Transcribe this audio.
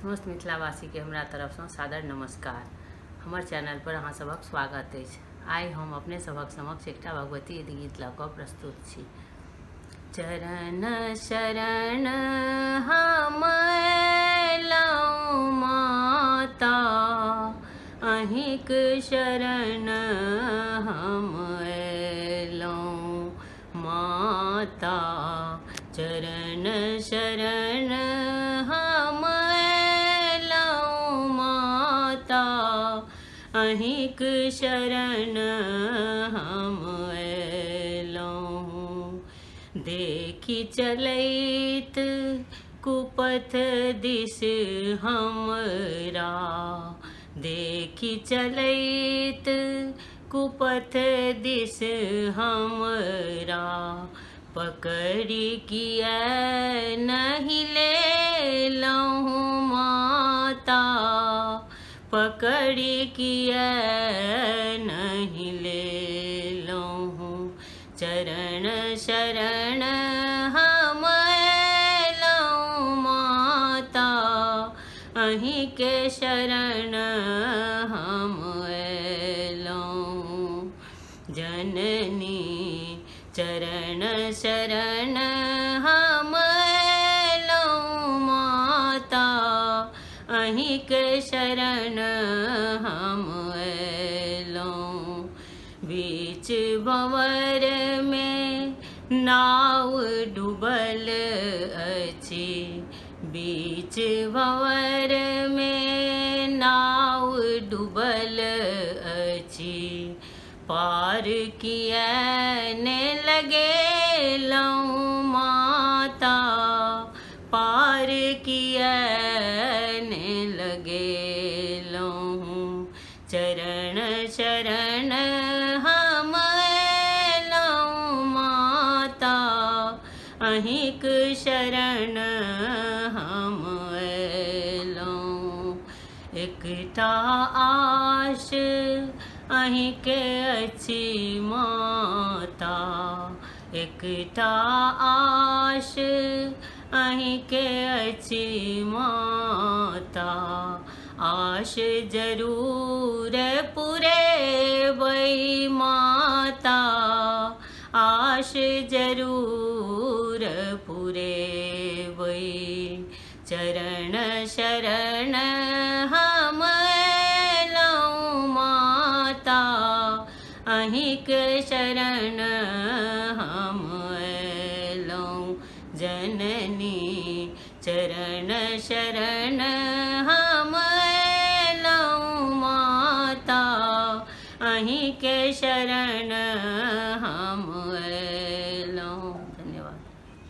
समस्त मिथिलावासी के हमरा तरफ से सादर नमस्कार। हमर चैनल पर अहाँ सबक स्वागत अछि। आइ हम अपने सबक समक्ष एकटा भगवती गीत लऽ कऽ प्रस्तुत छी। चरण शरण हम अयलहुँ माता, अहिंक शरण हम अयलहुँ माता। चरण शरण हम अयलहुँ माता, अहिंक शरण हम अयलहुँ। देखि चलैत कुपथ दिस हमरा, देखि चलैत कुपथ दिस हमरा। पकड़ि किया नहीं लेलहुँ माता, पकड़ि किया नहीं लेलहुँ। चरण शरण हम अयलहुँ माता, अहिंके शरण हम अयलहुँ। जननी चरण शरण हम अयलहुँ माता, अहिंके शरण हम अयलहुँ। बीच भंवर में नाव डूबल अछि, बीच भंवर में नाव डूबल अछि। पार किया ने लगेलहुँ माता, पार किया ने लगेलहुँ। चरण शरण हम अयलहुँ माता, अहिंक शरण हम अयलहुँ। एकटा आश अहिंके अछि माता, एकटा आश अहिंके अछि माता। आश जरूर पुरेबै माता, आश जरूर पुरेबै। चरण शरण हम अयलहुँ माता, अहिंक शरण हम अयलहुँ। जननी चरण शरण हम अयलहुँ माता, अहिंके शरण हम